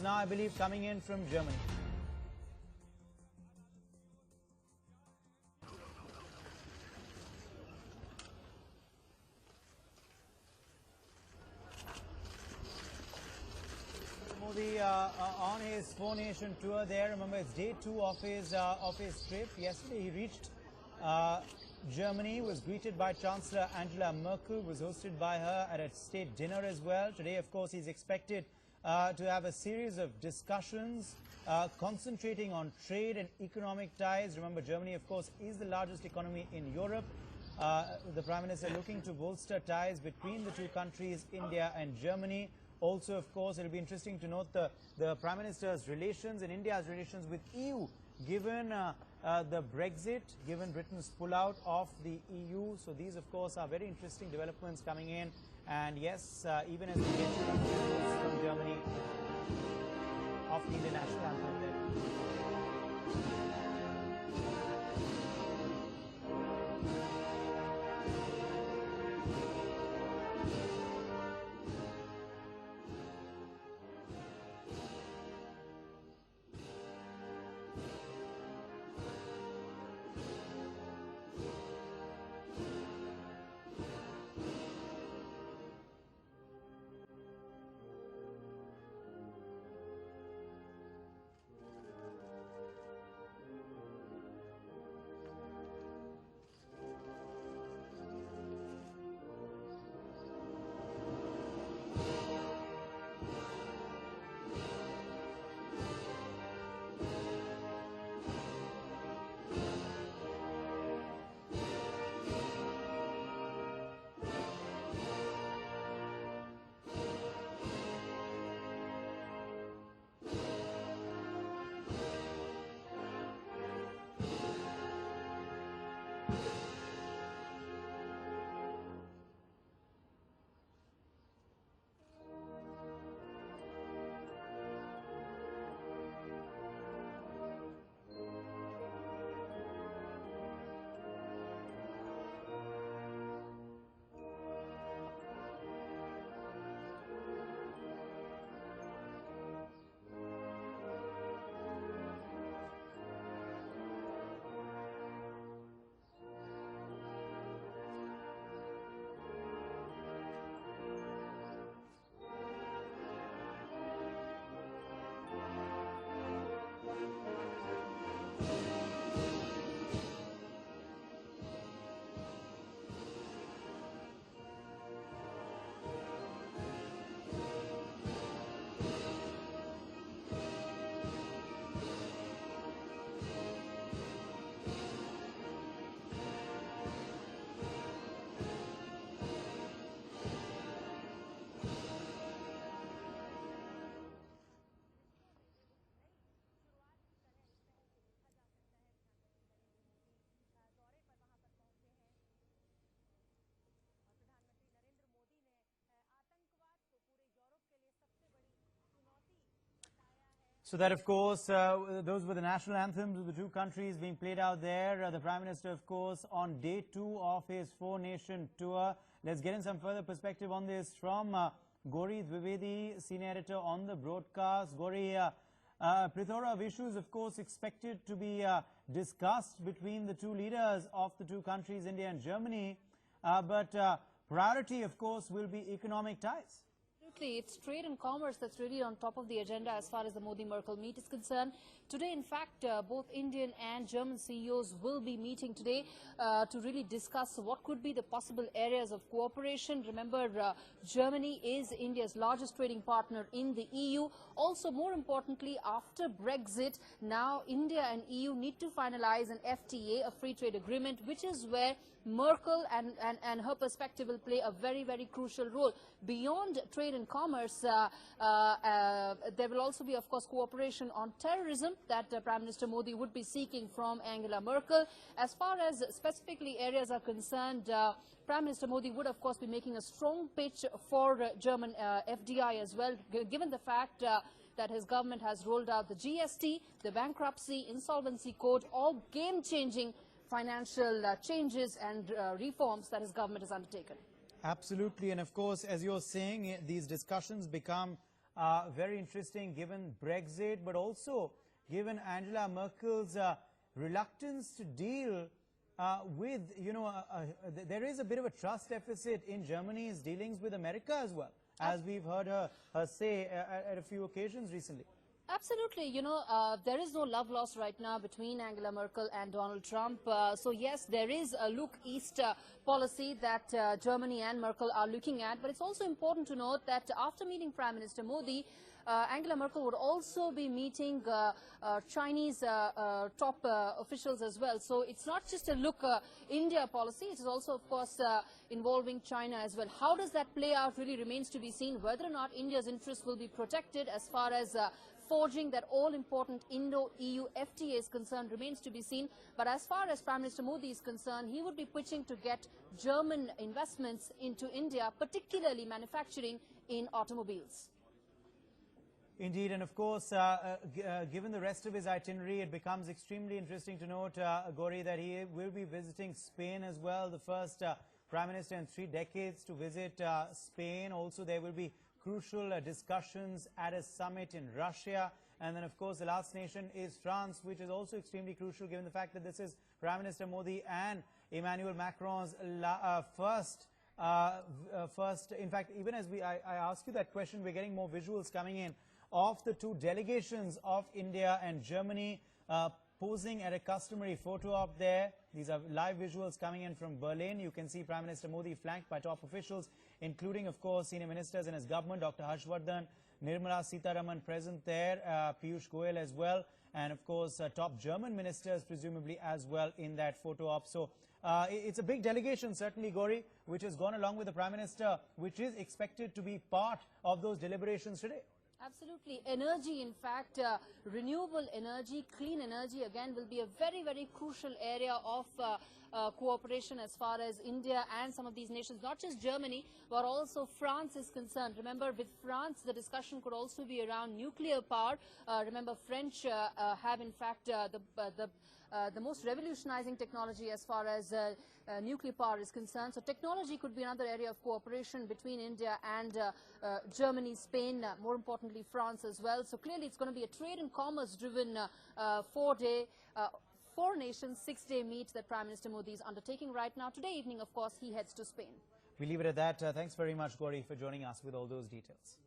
now, I believe, coming in from Germany. Modi on his four-nation tour there. Remember, it's day 2 of his trip. Yesterday, he reached Germany, was greeted by Chancellor Angela Merkel, was hosted by her at a state dinner as well. Today, of course, he's expected to have a series of discussions concentrating on trade and economic ties. Remember, Germany, of course, is the largest economy in Europe. The Prime Minister looking to bolster ties between the two countries, India and Germany. Also, of course, it will be interesting to note the Prime Minister's relations and India's relations with EU, given the Brexit, given Britain's pullout of the EU. So these, of course, are very interesting developments coming in. And yes, even as we get to the visuals from Germany of the Indian national anthem there. So that, of course, those were the national anthems of the two countries being played out there. The Prime Minister, of course, on day 2 of his four-nation tour. Let's get in some further perspective on this from Gauri Dwivedi, senior editor on the broadcast. Gauri, plethora of issues, of course, expected to be discussed between the two leaders of the two countries, India and Germany. But priority, of course, will be economic ties. Absolutely. It's trade and commerce that's really on top of the agenda as far as the Modi-Merkel meet is concerned. Today, in fact, both Indian and German CEOs will be meeting today to really discuss what could be the possible areas of cooperation. Remember, Germany is India's largest trading partner in the EU. Also, more importantly, after Brexit, now India and EU need to finalize an FTA, a free trade agreement, which is where Merkel and her perspective will play a very, very crucial role. Beyond trade and commerce, there will also be, of course, cooperation on terrorism that Prime Minister Modi would be seeking from Angela Merkel. As far as specifically areas are concerned, Prime Minister Modi would, of course, be making a strong pitch for German FDI as well, given the fact that his government has rolled out the GST, the bankruptcy, insolvency code, all game-changing financial changes and reforms that his government has undertaken. Absolutely. And of course, as you're saying, these discussions become very interesting given Brexit, but also given Angela Merkel's reluctance to deal with, there is a bit of a trust deficit in Germany's dealings with America as well, as we've heard her say at a few occasions recently. Absolutely. There is no love lost right now between Angela Merkel and Donald Trump. So, yes, there is a look east policy that Germany and Merkel are looking at. But it's also important to note that after meeting Prime Minister Modi, Angela Merkel would also be meeting Chinese top officials as well. So it's not just a look India policy, it is also, of course, involving China as well. How does that play out really remains to be seen. Whether or not India's interests will be protected as far as forging that all-important Indo-EU FTA is concerned remains to be seen. But as far as Prime Minister Modi is concerned, he would be pitching to get German investments into India, particularly manufacturing in automobiles. Indeed, and of course, given the rest of his itinerary, it becomes extremely interesting to note, Gauri, that he will be visiting Spain as well, the first Prime Minister in 3 decades to visit Spain. Also, there will be crucial discussions at a summit in Russia. And then, of course, the last nation is France, which is also extremely crucial given the fact that this is Prime Minister Modi and Emmanuel Macron's first. In fact, even as I ask you that question, we're getting more visuals coming in of the 2 delegations of India and Germany posing at a customary photo op there. These are live visuals coming in from Berlin. You can see Prime Minister Modi flanked by top officials, including, of course, senior ministers in his government, Dr. Harshvardhan, Nirmala Sitharaman present there, Piyush Goyal as well, and, of course, top German ministers presumably as well in that photo op. So it's a big delegation, certainly, Gauri, which has gone along with the Prime Minister, which is expected to be part of those deliberations today. Absolutely. Energy, in fact, renewable energy, clean energy, again, will be a very, very crucial area of cooperation as far as India and some of these nations, not just Germany, but also France is concerned. Remember, with France, the discussion could also be around nuclear power. Remember, French have, in fact, the most revolutionizing technology as far as nuclear power is concerned. So technology could be another area of cooperation between India and Germany, Spain, more importantly France as well. So clearly it's going to be a trade and commerce driven 4-day 4 nations 6-day meet that Prime Minister Modi is undertaking right now. Today evening, of course, he heads to Spain. We leave it at that. Thanks very much, Gauri, for joining us with all those details.